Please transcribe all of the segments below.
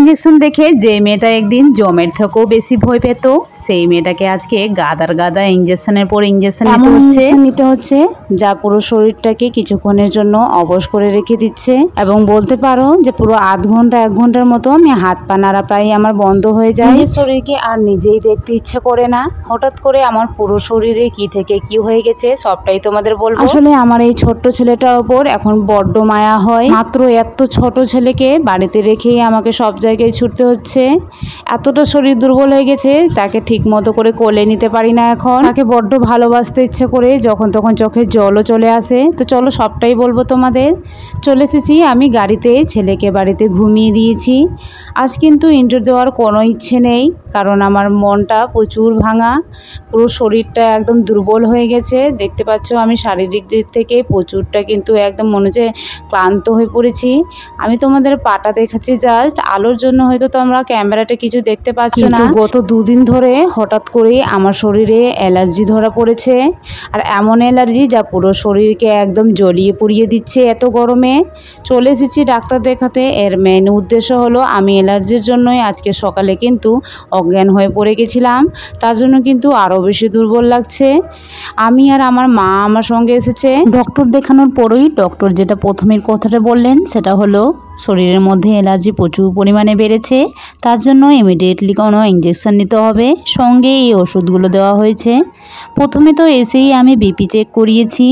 Injection দেখে যে মেয়েটা একদিন জমের থেকেও বেশি ভয় পেত, সেই মেয়েটাকে আজকে গাদার গাদা ইঞ্জেকশনের পর ইঞ্জেকশন নিতে হচ্ছে যা পুরো শরীরটাকে কিছুক্ষণের জন্য অবশ করে রেখে দিচ্ছে। এবং বলতে পারো যে পুরো আধ ঘন্টা 1 ঘন্টার মতো আমি হাত পা নাড়া প্রায় আমার বন্ধ হয়ে যায়। নিজের শরীরকে আর নিজেই দেখতে ইচ্ছে করে না। হঠাৎ করে আমার পুরো শরীরে কি থেকে কি হয়ে গেছে সবটাই তোমাদের বলবো। আসলে আমার এই ছোট্ট ছেলেটার ওপর এখন বড্ড মায়া হয়। মাত্র এত ছোট ছেলেকে বাড়িতে রেখেই আমাকে সব জায়গায় ছুটতে হচ্ছে। এতটা শরীর দুর্বল হয়ে গেছে, তাকে ঠিক মতো করে কোলে নিতে পারি না এখন। তাকে বড্ড ভালোবাসতে ইচ্ছে করে যখন তখন চোখের জলও চলে আসে। তো চলো সবটাই বলবো তোমাদের। চলে এসেছি আমি গাড়িতে, ছেলেকে বাড়িতে ঘুমিয়ে দিয়েছি। আজ কিন্তু ইন্টারভিউ দেওয়ার কোনো ইচ্ছে নেই, কারণ আমার মনটা প্রচুর ভাঙা, পুরো শরীরটা একদম দুর্বল হয়ে গেছে। দেখতে পাচ্ছ আমি শারীরিক দিক থেকে প্রচুরটা কিন্তু একদম মনে হচ্ছে ক্লান্ত হয়ে পড়েছি। আমি তোমাদের পাটা দেখাচ্ছি জাস্ট, আলোর জন্য হয়তো তোমরা ক্যামেরাটা কিছু দেখতে পাচ্ছ না। গত 2 দিন ধরে হঠাৎ করে আমার শরীরে অ্যালার্জি ধরা পড়েছে, আর এমন অ্যালার্জি যা পুরো শরীরকে একদম জ্বলিয়ে পুড়িয়ে দিচ্ছে এত গরমে। চলে এসেছি ডাক্তার দেখাতে। এর মেন উদ্দেশ্য হলো আমি অ্যালার্জির জন্যই আজকে সকালে কিন্তু অজ্ঞান হয়ে পড়ে গেছিলাম, তার জন্য কিন্তু আরও বেশি দুর্বল লাগছে। আমি আর আমার মা আমার সঙ্গে এসেছে। ডক্টর দেখানোর পরেই ডক্টর যেটা প্রথমের কথাটা বললেন সেটা হলো শরীরের মধ্যে অ্যালার্জি প্রচুর পরিমাণে বেড়েছে, তার জন্য ইমিডিয়েটলি কোনো ইঞ্জেকশন নিতে হবে। সঙ্গে এই ওষুধগুলো দেওয়া হয়েছে। প্রথমে তো এসেই আমি বিপি চেক করিয়েছি।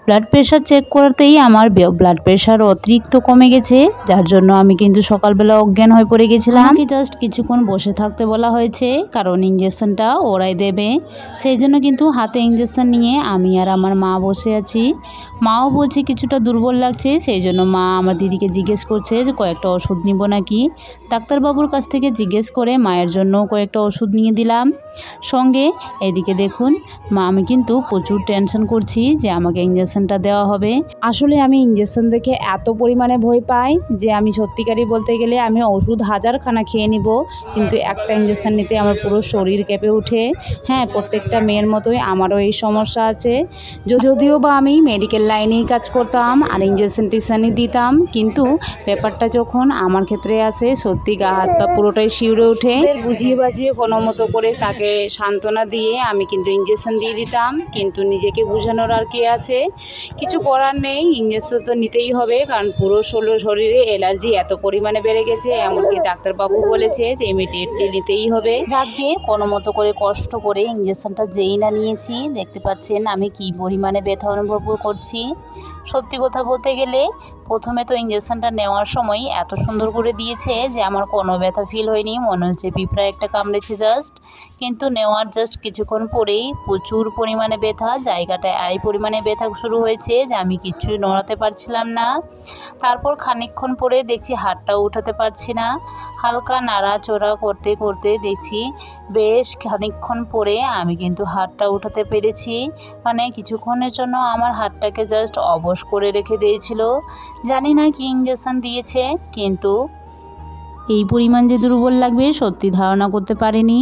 ব্লাড প্রেশার চেক করতেই আমার ব্লাড প্রেশার অতিরিক্ত কমে গেছে, যার জন্য আমি কিন্তু সকালবেলা অজ্ঞান হয়ে পড়ে গেছিলাম। আমাকে জাস্ট কিছুক্ষণ বসে থাকতে বলা হয়েছে, কারণ ইঞ্জেকশনটা ওরাই দেবে। সেই জন্য কিন্তু হাতে ইঞ্জেকশন নিয়ে আমি আর আমার মা বসে আছি। মাও বলছে কিছুটা দুর্বল লাগছে, সেই জন্য মা আমার দিদিকে জিজ্ঞেস করছে যে কয়েকটা ওষুধ নিব নাকি। ডাক্তারবাবুর কাছ থেকে জিজ্ঞেস করে মায়ের জন্য কয়েকটা ওষুধ নিয়ে দিলাম। সঙ্গে এদিকে দেখুন আমি কিন্তু প্রচুর টেনশন করছি যে আমাকে ইঞ্জেকশনটা দেওয়া হবে। আসলে আমি ইঞ্জেকশন দেখে এত পরিমাণে ভয় পাই যে আমি সত্যিকারই বলতে গেলে আমি ওষুধ 1000 খানা খেয়ে নিব, কিন্তু একটা ইঞ্জেকশন নিতে আমার পুরো শরীর কেঁপে ওঠে। হ্যাঁ, প্রত্যেকটা মেয়ের মতোই আমারও এই সমস্যা আছে। যদিও বা আমি মেডিকেল লাইনেই কাজ করতাম আর ইঞ্জেকশন টিকশনই দিতাম, কিন্তু ব্যাপারটা যখন আমার ক্ষেত্রে আসে সত্যি গা হাত পা পুরোটাই শিউরে ওঠে। বুঝিয়ে বাজিয়ে কোনো মতো করে তাকে সান্ত্বনা দিয়ে আমি কিন্তু ইঞ্জেকশন দিয়ে দিতাম, কিন্তু নিজেকে বোঝানোর আর কি আছে, কিছু করার নেই। ইঞ্জেকশন তো নিতেই হবে, কারণ পুরো শরীরে অ্যালার্জি এত পরিমাণে বেড়ে গেছে, এমনকি ডাক্তারবাবু বলেছে যে ইমিডিয়েটলি নিতেই হবে। যাকে কোনো মতো করে কষ্ট করে ইঞ্জেকশনটা যেই না নিয়েছি, দেখতে পাচ্ছেন আমি কি পরিমাণে ব্যথা অনুভব করছি। সত্যি কথা বলতে গেলে প্রথমে তো ইঞ্জেকশনটা নেওয়ার সময় এত সুন্দর করে দিয়েছে যে আমার কোনো ব্যথা ফিল হয়নি, মনে হচ্ছে পিঁপড়া একটা কামড়েছে জাস্ট। কিন্তু নেওয়ার জাস্ট কিছুক্ষণ পরেই প্রচুর পরিমাণে ব্যথা, জায়গাটায় এই পরিমাণে ব্যথা শুরু হয়েছে যে আমি কিচ্ছু নড়াতে পারছিলাম না। তারপর খানিকক্ষণ পরে দেখছি হাতটাও উঠাতে পারছি না। হালকা নাড়াচড়া করতে করতে দেখছি বেশ খানিকক্ষণ পরে আমি কিন্তু হাতটা উঠাতে পেরেছি। মানে কিছুক্ষণের জন্য আমার হাতটাকে জাস্ট অবশ করে রেখে দিয়েছিল। জানি না কি ইঞ্জেকশন দিয়েছে, কিন্তু এই পরিমাণ যে দুর্বল লাগবে সত্যি ধারণা করতে পারিনি।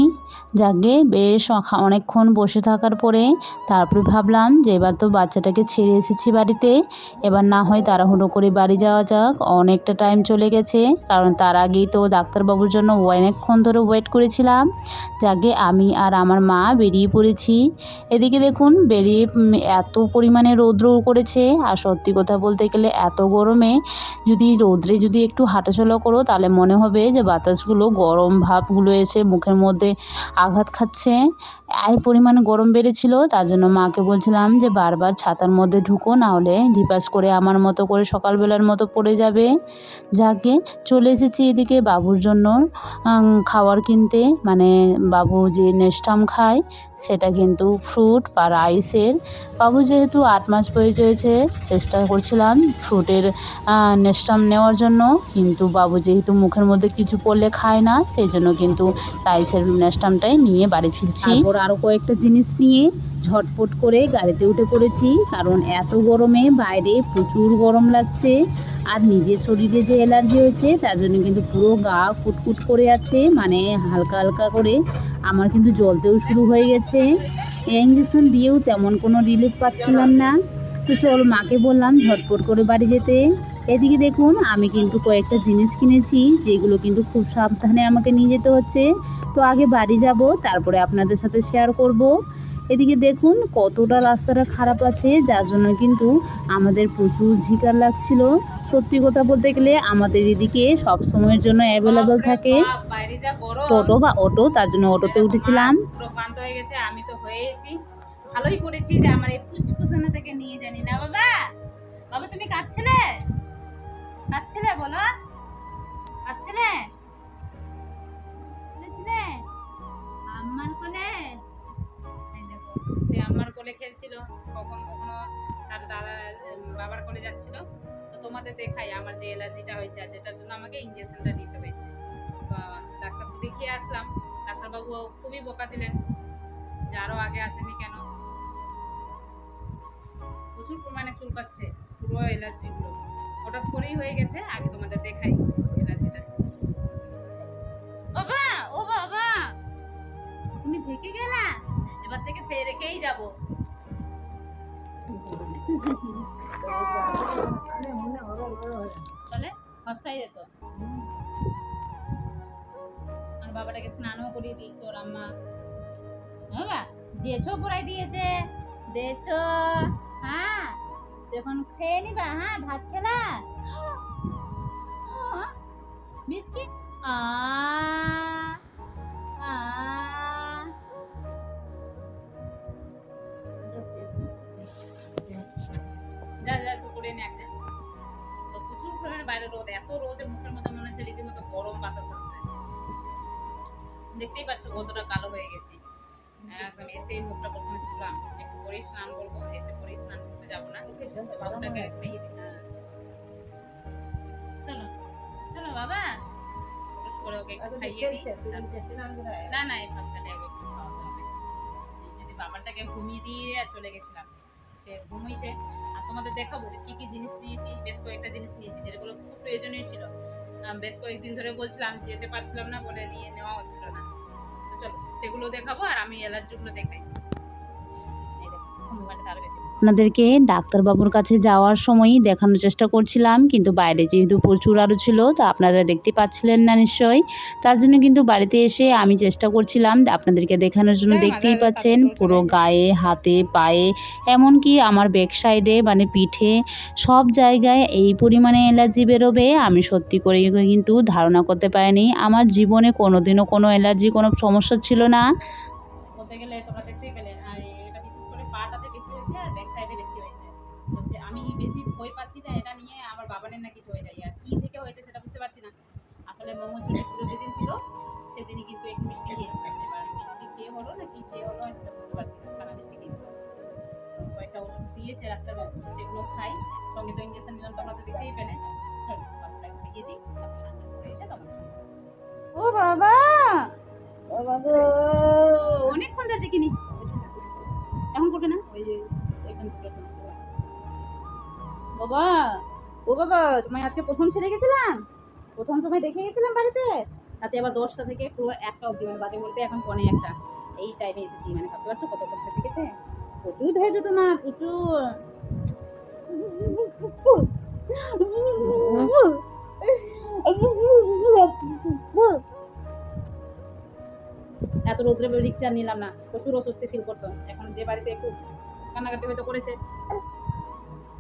যাকে বেশ অনেকক্ষণ বসে থাকার পরে তারপরে ভাবলাম যে এবার তো বাচ্চাটাকে ছেড়ে এসেছি বাড়িতে, এবার না হয় তাড়াহুড়ো করে বাড়ি যাওয়া যাক। অনেকটা টাইম চলে গেছে, কারণ তার আগেই তো ডাক্তারবাবুর জন্য অনেকক্ষণ ধরে ওয়েট করেছিলাম। যাকে আমি আর আমার মা বেরিয়ে পড়েছি। এদিকে দেখুন বেরিয়ে এত পরিমাণে রৌদ্র করেছে, আর সত্যি কথা বলতে গেলে এত গরমে যদি রৌদ্রে যদি একটু হাঁটাচলা করো তাহলে মনে হবে যে বাতাসগুলো গরম ভাবগুলো এসে মুখের মধ্যে আঘাত খাচ্ছে। এই পরিমাণে গরম বেড়েছিল, তার জন্য মাকে বলছিলাম যে বারবার ছাতার মধ্যে ঢুকো, না হলে ঢিপাস করে আমার মতো করে সকালবেলার মতো পড়ে যাবে। যাকে চলে এসেছি এদিকে বাবুর জন্য খাবার কিনতে, মানে বাবু যে নেস্টাম খায় সেটা কিন্তু ফ্রুট বা রাইসের। বাবু যেহেতু 8 মাস বয়স হয়েছে, চেষ্টা করছিলাম ফ্রুটের নেস্টাম নেওয়ার জন্য, কিন্তু বাবু যেহেতু মুখের মধ্যে কিছু পড়লে খায় না, সেই জন্য কিন্তু রাইসের নেস্টামটাই নিয়ে বাড়ি ফিরছি। তারপর আরও কয়েকটা জিনিস নিয়ে ঝটপট করে গাড়িতে উঠে পড়েছি, কারণ এত গরমে বাইরে প্রচুর গরম লাগছে, আর নিজের শরীরে যে অ্যালার্জি হয়েছে তার জন্য কিন্তু পুরো গা কুটকুট করে আছে, মানে হালকা হালকা করে আমার কিন্তু জ্বলতেও শুরু হয়ে গেছে। ইঞ্জেকশন দিয়েও তেমন কোনো রিলিফ পাচ্ছিলাম না। তো চল মাকে বললাম ঝটপট করে বাড়ি যেতে। এদিকে দেখুন আমি কিন্তু কয়েকটা জিনিস কিনেছি, যেগুলো কিন্তু খুব সাবধানে আমাকে নিয়ে যেতে হচ্ছে। তো আগে বাড়ি যাব, তারপরে আপনাদের সাথে শেয়ার করব। এদিকে দেখুন কতটা রাস্তাটা খারাপ আছে, যার জন্য কিন্তু আমাদের প্রচুর ঝিকার লাগছিল। সত্যি কথা বলতে গেলে আমাদের এদিকে সব সময়ের জন্য অ্যাভেলেবল থাকে টোটো বা অটো, তার জন্য অটোতে উঠেছিলাম। ক্লান্ত হয়ে গেছে, আমি তো হয়েছি। ভালোই করেছি যে আমার এই পুচকুসোনা থেকে নিয়ে জানি না। বাবা, বাবা তুমি কাঁদছিলে? কাঁদছিলে বলো? কাঁদছিলে? কাঁদছিলে? আমার কোলে? এই দেখো, সে আমার কোলে খেলছিল, কখনো কখনো তার দাদা বাবার কোলে যাচ্ছিল। তো তোমাদের দেখাই আমার যে অ্যালার্জিটা হয়েছে, আর যেটার জন্য আমাকে ইনজেকশনটা দিতে হয়েছে। তো ডাক্তার তো দেখিয়ে আসলাম, ডাক্তারবাবু খুবই বকা দিলেন যে আরো আগে আসেনি কেন। প্রচুর পরিমাণে চুলকাচ্ছে, পুরো অ্যালার্জি গুলো হঠাৎ করেই হয়ে গেছে। আগে তোমাদের দেখাই অ্যালার্জিটা। বাবা, ও বাবা, তুমি থেকে গেলা, এবার থেকে রেখেই যাব। চলে ভাবছাই যেত। আর বাবাটাকে স্নানও করিয়ে দিয়েছে ওর আম্মা। বাবা দিয়েছো, পড়াই দিয়েছে, দিয়েছো। হ্যাঁ এখন খেয়ে নিবা। হ্যাঁ ভাত খেলা বিস্কিট। আ আ যা যা তো করে নে একটা। তো প্রচুর পরিমাণে বাইরে রোদ, এত রোদে মুখের মধ্যে মনে হচ্ছে রীতিমতো গরম বাতাস আসছে। দেখতেই পাচ্ছ কতটা কালো হয়ে গেছি একদম। এসে মুখটা প্রথমে ধুলাম, একটু পরে স্নান করবো। এসে পরে স্নান করতে যাবো না, বাবুটাকে খাইয়ে দিই। চলো চলো বাবা, করে ওকে একটু খাইয়ে দিই। না না, এই ভাতটাকে আগে একটু খাওয়াতে হবে। যদি বাবাটাকে ঘুমিয়ে দিয়ে আর চলে গেছিলাম, সে ঘুমিয়েছে। আর তোমাদের দেখাবো যে কি কি জিনিস নিয়েছি। বেশ কয়েকটা জিনিস নিয়েছি যেগুলো খুব প্রয়োজনীয় ছিল। বেশ কয়েকদিন ধরে বলছিলাম, যেতে পারছিলাম না বলে নিয়ে নেওয়া হচ্ছিল না। তো চলো সেগুলো দেখাবো, আর আমি অ্যালার্জিগুলো দেখাই। এই দেখো মোবাইলটা আরো বেশি আপনাদেরকে ডাক্তারবাবুর কাছে যাওয়ার সময়ই দেখানোর চেষ্টা করছিলাম, কিন্তু বাইরে যেহেতু প্রচুর আলো ছিল, তো আপনারা দেখতে পাচ্ছিলেন না নিশ্চয়ই। তার জন্য কিন্তু বাড়িতে এসে আমি চেষ্টা করছিলাম আপনাদেরকে দেখানোর জন্য। দেখতেই পাচ্ছেন পুরো গায়ে, হাতে, পায়ে, এমনকি আমার ব্যাক সাইডে মানে পিঠে, সব জায়গায় এই পরিমাণে অ্যালার্জি বেরোবে আমি সত্যি করে কিন্তু ধারণা করতে পারিনি। আমার জীবনে কোনোদিনও কোনো অ্যালার্জি কোনো সমস্যা ছিল না। বলতে গেলে তোমরা দেখতেই পেলে। আর এটা বিশেষ করে পাটাতে বেশি হয়েছে আর ব্যাক সাইডে বেশি হয়েছে। তো আমি বেশি ভয় পাচ্ছি যে এটা নিয়ে আমার বাবানের না কিছু হয়ে যায়। আর কি থেকে হয়েছে সেটা বুঝতে পারছি না। আসলে মোমো চুরি পুরো যেদিন ছিল সেদিনই কিন্তু একটু মিষ্টি খেয়েছিলাম। এবার মিষ্টি খেয়ে হলো না কি খেয়ে হলো সেটা বুঝতে পারছি না। সারা মিষ্টি খেয়েছিলাম। কয়েকটা ওষুধ দিয়েছে ডাক্তারবাবু, সেগুলো খাই। সঙ্গে তো ইঞ্জেকশন নিলাম, তোমরা তো দেখতেই পেলে। বাচ্চাটাকে খাইয়ে দিই, এসে তোমার ও বাবা, ও বাবা অনেকক্ষণ ধরে দেখিনি। এখন করবে না, ওই যে এখানে বাবা। ও বাবা, তোমায় আজকে প্রথম ছেড়ে গেছিলাম, প্রথম তোমায় দেখে গেছিলাম বাড়িতে। তাতে আবার 10টা থেকে পুরো 1টা অবধি, মানে বাজে বলতে এখন 1:45 এই টাইমে এসেছি। মানে ভাবতে পারছো কত খরচা থেকেছে। প্রচুর ধৈর্য তোমার, প্রচুর। এত রোদ্রে রিক্সা নিলাম না, প্রচুর অস্বস্তি ফিল করতো। এখন যে বাড়িতে একটু কান্নাকাটি হয়তো করেছে,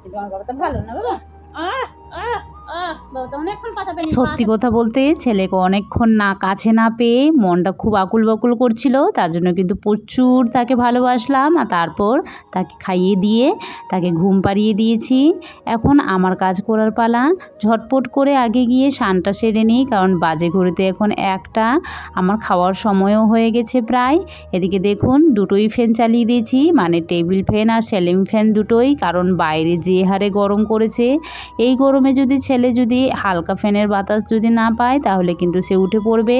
কিন্তু আমার বাবা তো ভালো না বাবা। সত্যি কথা বলতে ছেলেকে অনেকক্ষণ না কাছে না পেয়ে মনটা খুব আকুল বাকুল করছিল, তার জন্য কিন্তু প্রচুর তাকে ভালোবাসলাম। আর তারপর তাকে খাইয়ে দিয়ে তাকে ঘুম পাড়িয়ে দিয়েছি। এখন আমার কাজ করার পালা। ঝটপট করে আগে গিয়ে স্নানটা সেরে নিই, কারণ বাজে ঘড়িতে এখন 1টা, আমার খাওয়ার সময়ও হয়ে গেছে প্রায়। এদিকে দেখুন দুটোই ফ্যান চালিয়ে দিয়েছি, মানে টেবিল ফ্যান আর সিলিং ফ্যান দুটোই, কারণ বাইরে যে হারে গরম করেছে। এই গরমে যদি ছেলে যদি হালকা ফ্যানের বাতাস যদি না পায় তাহলে কিন্তু সে উঠে পড়বে।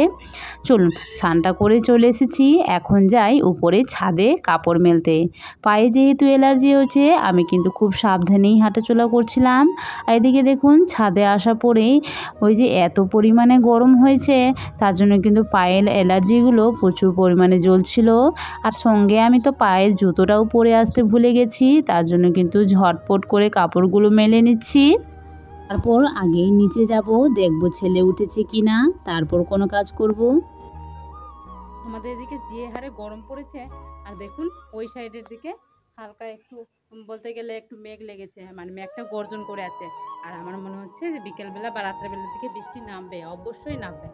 চলুন স্নানটা করে চলে এসেছি, এখন যাই উপরে ছাদে কাপড় মেলতে। পায়ে যেহেতু অ্যালার্জি হয়েছে আমি কিন্তু খুব সাবধানেই হাঁটাচলা করছিলাম। আর এদিকে দেখুন ছাদে আসা পরেই ওই যে এত পরিমাণে গরম হয়েছে, তার জন্য কিন্তু পায়ের অ্যালার্জিগুলো প্রচুর পরিমাণে জ্বলছিল। আর সঙ্গে আমি তো পায়ের জুতোটাও পরে আসতে ভুলে গেছি, তার জন্য কিন্তু ঝটপট করে কাপড়গুলো মেলে নিচ্ছি। তারপর আগেই নিচে যাব, দেখব ছেলে উঠেছে কিনা, তারপর কোনো কাজ করব। আমাদের এদিকে যে হারে গরম পড়েছে, আর দেখুন ওই সাইডের দিকে হালকা একটু বলতে গেলে একটু মেঘ লেগেছে, মানে মেঘটা গর্জন করে আছে। আর আমার মনে হচ্ছে যে বিকেলবেলা বা রাত্রেবেলার দিকে বৃষ্টি নামবে, অবশ্যই নামবে।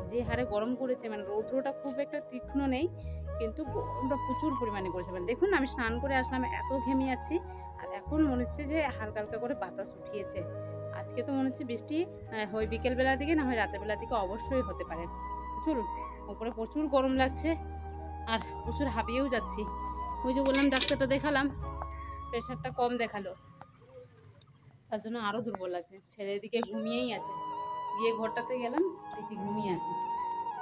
যে হারে গরম করেছে, মানে রৌদ্রটা খুব একটা তীক্ষ্ণ নেই, কিন্তু গরমটা প্রচুর পরিমাণে করেছে। মানে দেখুন আমি স্নান করে আসলাম, এত ঘেমে যাচ্ছি, আর এখন মনে হচ্ছে যে হালকা হালকা করে বাতাস উঠিয়েছে। আজকে তো মনে হচ্ছে বৃষ্টি হয় বিকেলবেলার দিকে, না হয় রাতের বেলার দিকে অবশ্যই হতে পারে। তো চলুন, উপরে প্রচুর গরম লাগছে আর প্রচুর হাঁপিয়েও যাচ্ছি। ওই যে বললাম ডাক্তারটা দেখালাম, প্রেশারটা কম দেখালো, তার জন্য আরও দুর্বল লাগছে। ছেলের দিকে ঘুমিয়েই আছে, গিয়ে ঘরটাতে গেলাম দেখি ঘুমিয়ে আছে,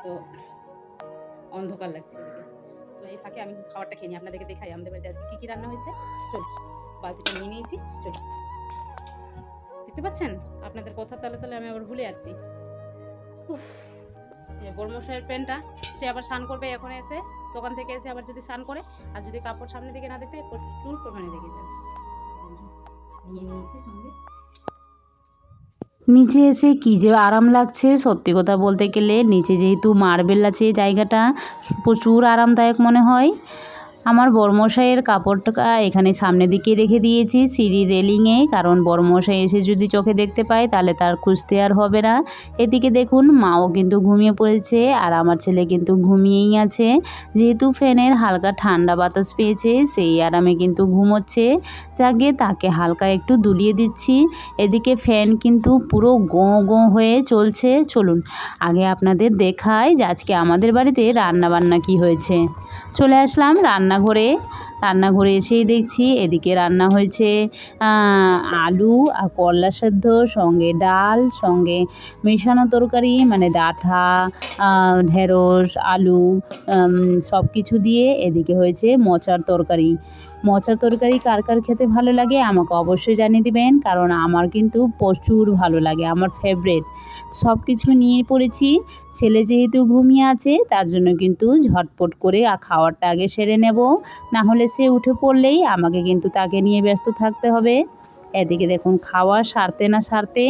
তো অন্ধকার লাগছে এদিকে। তো এই ফাঁকে আমি খাবারটা খেয়ে নিই, আপনাদেরকে দেখাই আমাদের বাড়িতে আজকে কী কী রান্না হয়েছে। চল, বালতিটা নিয়ে নিয়েছি, চল। দেখতে পাচ্ছেন আপনাদের কথা তালে তালে আমি আবার ভুলে যাচ্ছি। উফ, বর্মশাইয়ের প্যান্টটা, সে আবার স্নান করবে এখন এসে, দোকান থেকে এসে আবার যদি স্নান করে, আর যদি কাপড় সামনে দিকে না দেখতে প্রচুর পরিমাণে রেগে যাবে। নিয়ে নিয়েছি সঙ্গে। নিচে এসে কী যে আরাম লাগছে, সত্যি কথা বলতে গেলে নিচে যেহেতু মার্বেল আছে, জায়গাটা প্রচুর আরামদায়ক মনে হয়। আমার বড়মশাইয়ের কাপড়টা এখানে সামনের দিকে রেখে দিয়েছি সিঁড়ির রেলিংয়ে, কারণ বড়মশাই এসে যদি চোখে দেখতে পায় তাহলে তার খুঁজতে আর হবে না। এদিকে দেখুন মাও কিন্তু ঘুমিয়ে পড়েছে, আর আমার ছেলে কিন্তু ঘুমিয়েই আছে, যেহেতু ফ্যানের হালকা ঠান্ডা বাতাস পেয়েছে সেই আরামে কিন্তু ঘুমোচ্ছে। যাকে তাকে হালকা একটু দুলিয়ে দিচ্ছি। এদিকে ফ্যান কিন্তু পুরো গোঁ গোঁ হয়ে চলছে। চলুন আগে আপনাদের দেখাই যে আজকে আমাদের বাড়িতে রান্নাবান্না কি হয়েছে। চলে আসলাম রান্নাঘরে এসেই দেখছি এদিকে রান্না হয়েছে আলু আর করলা সেদ্ধ, সঙ্গে ডাল, সঙ্গে মেশানো তরকারি, মানে ডাঁটা, ঢেঁড়স, আলু সব কিছু দিয়ে। এদিকে হয়েছে মোচার তরকারি। মোচার তরকারি কার কার খেতে ভালো লাগে আমাকে অবশ্যই জানিয়ে দিবেন, কারণ আমার কিন্তু প্রচুর ভালো লাগে, আমার ফেভারিট। সব কিছু নিয়ে পড়েছি। ছেলে যেহেতু ঘুমিয়ে আছে তার জন্য কিন্তু ঝটপট করে খাওয়ারটা আগে সেরে নেব, না হলে সে উঠে পড়লেই আমাকে কিন্তু তাকে নিয়ে ব্যস্ত থাকতে হবে। এদিকে দেখুন খাওয়া সারতে না সারতে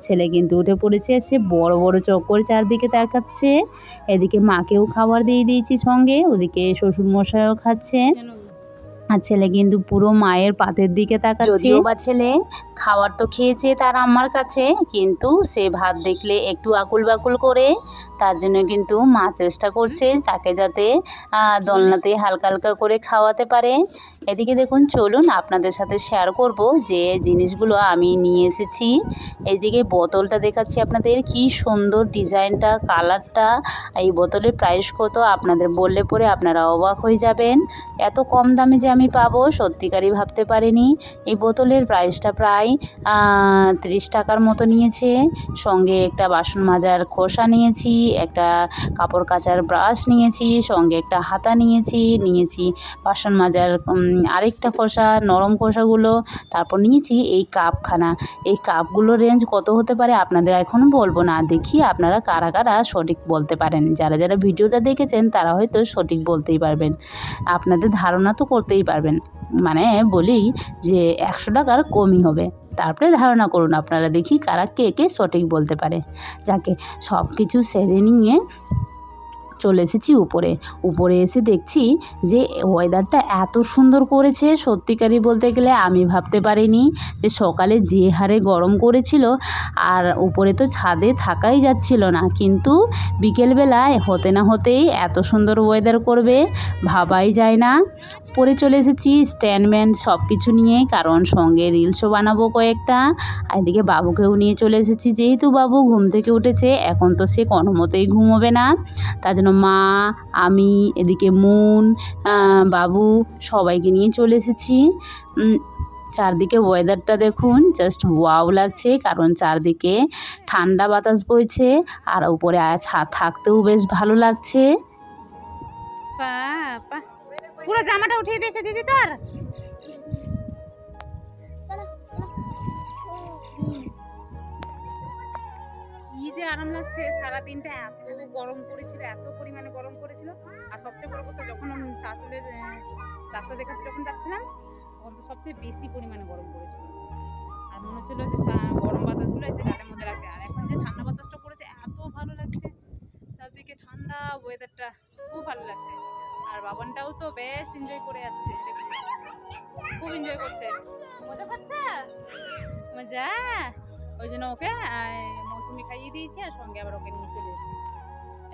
ছেলে কিন্তু উঠে পড়েছে, সে বড় বড় চোখ করে চারদিকে তাকাচ্ছে। এদিকে মাকেও খাবার দিয়ে দিয়েছি সঙ্গে, ওদিকে শ্বশুরমশাইও খাচ্ছে, আর ছেলে কিন্তু পুরো মায়ের পাতের দিকে তাকাচ্ছে। যদিও বা ছেলে খাবার তো খেয়েছে তার আম্মার কাছে, কিন্তু সে ভাত দেখলে একটু আকুল বাকুল করে, তার জন্য কিন্তু মা চেষ্টা করছে তাকে যাতে দোলনাতে হালকা হালকা করে খাওয়াতে পারে। এদিকে দেখুন চলুন আপনাদের সাথে শেয়ার করব যে জিনিসগুলো আমি নিয়ে এসেছি। এইদিকে বোতলটা দেখাচ্ছি আপনাদের, কি সুন্দর ডিজাইনটা, কালারটা। এই বোতলের প্রাইস কত আপনাদের বললে পরে আপনারা অবাক হয়ে যাবেন। এত কম দামে যে আমি পাবো সত্যিকারই ভাবতে পারিনি। এই বোতলের প্রাইসটা প্রায় 30 টাকার মতো নিয়েছে। সঙ্গে একটা বাসন মাজার খোসা নিয়েছি, একটা কাপড় কাচার ব্রাশ নিয়েছি, সঙ্গে একটা হাতা নিয়েছি বাসন মাজার আরেকটা খোসা, নরম খোসাগুলো। তারপর নিয়েছি এই কাপখানা। এই কাপগুলোর রেঞ্জ কত হতে পারে আপনাদের এখন বলবো না, দেখি আপনারা কারা কারা সঠিক বলতে পারেন। যারা যারা ভিডিওটা দেখেছেন তারা হয়তো সঠিক বলতেই পারবেন, আপনাদের ধারণা তো করতেই পারবেন। মানে বলি যে 100 টাকার কমই হবে, তারপরে ধারণা করুন আপনারা, দেখি কারা কে কে সঠিক বলতে পারে। যাকে সব কিছু সেরে নিয়ে চলে এসেছি উপরে এসে দেখছি যে ওয়েদারটা এত সুন্দর করেছে, সত্যিকারই বলতে গেলে আমি ভাবতে পারিনি যে সকালে যে হারে গরম করেছিল, আর উপরে তো ছাদে থাকাই যাচ্ছিল না, কিন্তু বিকেলবেলায় হতে না হতেই এত সুন্দর ওয়েদার করবে ভাবাই যায় না। পরে চলে এসেছি স্ট্যান্ডম্যান সব কিছু নিয়ে, কারণ সঙ্গে রিলসও বানাবো কয়েকটা। আর এদিকে বাবুকেও নিয়ে চলে এসেছি, যেহেতু বাবু ঘুম থেকে উঠেছে এখন তো সে কোনো মতেই ঘুমোবে না, তার জন্য মা, আমি, এদিকে মুন, বাবু সবাইকে নিয়ে চলে এসেছি। চারদিকের ওয়েদারটা দেখুন, জাস্ট ওয়াও লাগছে, কারণ চারদিকে ঠান্ডা বাতাস বইছে, আর উপরে থাকতেও বেশ ভালো লাগছে। পুরো জামাটা উঠিয়ে দিয়েছে দিদি তোর। কি যে আরাম লাগছে, সারাদিনটা এত গরম করেছিল, এত পরিমাণে গরম করেছিল। আর সবচেয়ে বড় কথা, যখন আমি চাচলের ডাক্তার দেখাতে যখন যাচ্ছিলাম তখন তো সবচেয়ে বেশি পরিমাণে গরম পড়েছিল। আর মনে হচ্ছিল যে গরম বাতাসগুলো এসে গালের মধ্যে লাগছে, আর এখন যে ঠান্ডা বাতাসটা পড়েছে এত ভালো লাগছে, চারদিকে ঠান্ডা ওয়েদারটা খুব ভালো লাগছে। আর বাবানটাও তো বেশ এনজয় করে যাচ্ছে, দেখুন খুব এনজয় করছে, মজা পাচ্ছে মজা। ওই জন্য ওকে মৌসুমি খাইয়ে দিয়েছি আর সঙ্গে আবার ওকে নিয়ে চলে এসেছি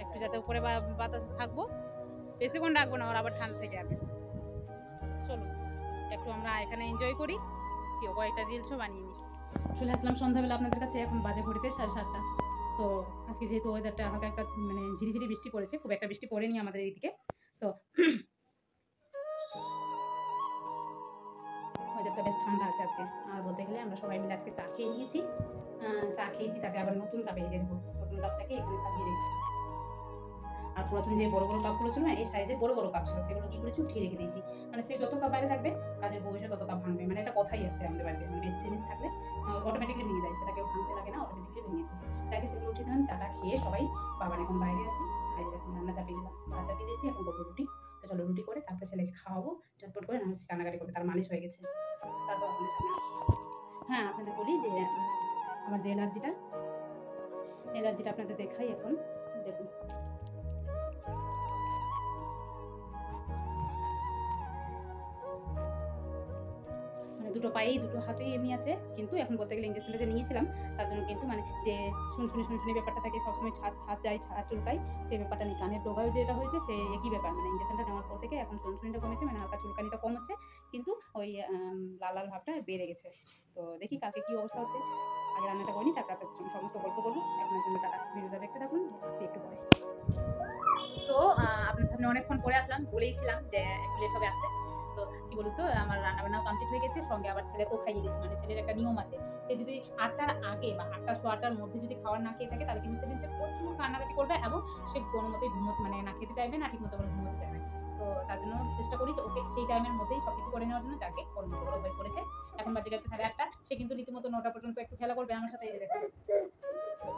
একটু, যাতে উপরে বাতাসে থাকবো, বেশিক্ষণ রাখবো না, ওর আবার ঠান্ডা থেকে যাবে। চলো একটু আমরা এখানে এনজয় করি, কেউ কয়েকটা রিলসও বানিয়ে নিই। চলে আসলাম সন্ধ্যাবেলা আপনাদের কাছে, এখন বাজে ঘড়িতে 7:30। তো আজকে যেহেতু ওয়েদারটা হালকা একটা মানে ঝিরিঝিরি বৃষ্টি পড়েছে, খুব একটা বৃষ্টি পড়েনি আমাদের এইদিকে, তো ওয়েদারটা বেশ ঠান্ডা আছে আজকে। আর বলতে গেলে আমরা সবাই মিলে আজকে চা খেয়ে নিয়েছি, তাতে আবার নতুন কাপে এই যে দেখো, নতুন কাপটাকে এখানে সাজিয়ে রেখেছি। আর পুরাতন যে বড় বড় কাপগুলো ছিল না, এই সাইজে বড় বড় কাপ ছিল, সেগুলো কি করেছি উঠিয়ে রেখে দিয়েছি। মানে সে যত কাপ বাইরে থাকবে কাজের বউ এসে তত কাপ ভাঙবে, মানে এটা কথাই আছে আমাদের বাড়িতে, মানে বেশি জিনিস থাকলে অটোমেটিকলি ভেঙে যায়, সেটা কেউ ভাঙতে লাগে না, অটোমেটিকলি ভেঙে যায়। তাকে সেগুলো উঠিয়ে দিলাম, চাটা খেয়ে সবাই, বাবার এখন বাইরে আছে, আর এখন রান্না চাপিয়ে দিলাম, ভাত চাপিয়ে দিয়েছি, এখন করবো রুটি। তো চলো রুটি করে তারপরে ছেলেকে খাওয়াবো চটপট করে, না হচ্ছে কান্নাকাটি করবে, তার মালিশ হয়ে গেছে। তারপর আপনাদের সামনে হ্যাঁ আপনাদের বলি যে আমার যে অ্যালার্জিটা আপনাদের দেখাই এখন, দেখুন মানে দুটো পায়েই দুটো হাতেই এমনি আছে, কিন্তু এখন বলতে গেলে ইঞ্জেকশনটা যে নিয়েছিলাম তার জন্য কিন্তু মানে যে শুনশুনি ব্যাপারটা থাকে, সবসময় হাত যায়, হাত চুলকায়, সেই ব্যাপারটা নেই। কানের ডোগাও যেটা হয়েছে সে একই ব্যাপার, মানে ইঞ্জেকশনটা নেওয়ার পর থেকে এখন শুনশুনিটা কমেছে, মানে হালকা চুলকানিটা কম হচ্ছে, কিন্তু ওই লাল লাল ভাবটা বেড়ে গেছে। তো দেখি কালকে কী অবস্থা হচ্ছে, আগে রান্নাটা করিনি, তারপর আপনাদের সঙ্গে সমস্ত গল্প করবো। এখন জন্য টাটা, ভিডিওটা দেখতে থাকুন, আসি একটু পরে। তো আপনার সামনে অনেকক্ষণ পরে আসলাম, বলেইছিলাম যে একটু লেট হবে আসতে। তো কি বলুন তো, আমার রান্নাবান্নাও কমপ্লিট হয়ে গেছে, সঙ্গে আবার ছেলেকেও খাইয়ে দিয়েছি। মানে ছেলের একটা নিয়ম আছে, সে যদি 8টার আগে বা 8টা সোয়া 8টার মধ্যে যদি খাবার না খেয়ে থাকে, তাহলে কিন্তু সেদিন সে প্রচুর কান্নাকাটি করবে এবং সে কোনো মতেই ঘুমোতে মানে না খেতে চাইবে না, ঠিক মতো করে ঘুমোতে চাইবে। তো তার জন্য চেষ্টা করি যে ওকে সেই টাইমের মধ্যেই সবকিছু করে নেওয়ার জন্য, যাকে ওর মতো করে হয়ে পড়েছে। এখন বাজে গেছে 8:30, সে কিন্তু রীতিমতো 9টা পর্যন্ত একটু খেলা করবে আমার সাথে, এই যে দেখো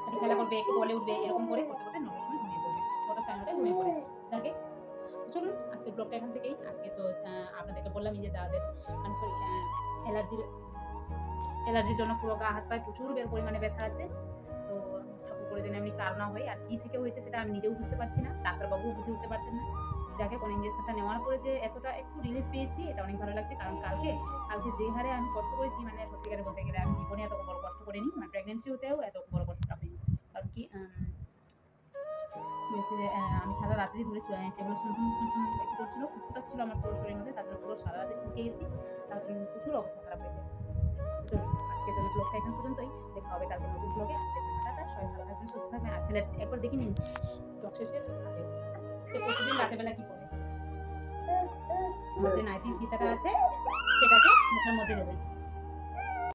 একটু খেলা করবে, একটু বলে উঠবে, এরকম করে করতে করতে 9টার সময় ঘুমিয়ে পড়বে, 9টা 9:30 ঘুমিয়ে পড়ে যাকে। চলুন আজকের ব্লগটা এখান থেকেই। আজকে তো আপনাদেরকে বললামই যে যাদের মানে সরি অ্যালার্জির জন্য পুরো গা হাত পায়ে প্রচুর পরিমাণে ব্যথা আছে। তো ঠাকুর করে যেন এমনি কার না হয়, আর কি থেকে হয়েছে সেটা আমি নিজেও বুঝতে পারছি না, ডাক্তারবাবুও বুঝে উঠতে পারছেন না। যাকে কোন ইঞ্জেকশনটা নেওয়ার পরে যে এতটা একটু রিলিফ পেয়েছি, এটা অনেক ভালো লাগছে। কারণ কালকে যে হারে আমি কষ্ট করেছি, মানে সত্যিকারে বলতে গেলে আমি জীবনে এত বড় কষ্ট করিনি, মানে প্রেগনেন্সি হতেও এত বড় কষ্টটা হয়নি। কারণ কি হচ্ছে যে আমি সারা রাত্রি ধরে সেগুলো শুনশুন একটু করছিল, ফুটফুটা ছিল আমার পুরো শরীরের মধ্যে, তার জন্য পুরো সারা রাতে ঢুকে গেছি, তার জন্য প্রচুর অবস্থা খারাপ হয়েছে। চলুন আজকের জন্য ব্লগটা এখান পর্যন্তই, দেখা হবে কালকে নতুন ব্লগে। আজকের জন্য টাটা, সবাই ভালো থাকবেন, সুস্থ থাকবেন। আর ছেলে একবার দেখে নিন ব্লগ শেষের আগে সে প্রতিদিন রাতেরবেলা কি করে, আমার যে নাইটির ফিতাটা আছে সেটাকে মুখের মধ্যে দেবেন।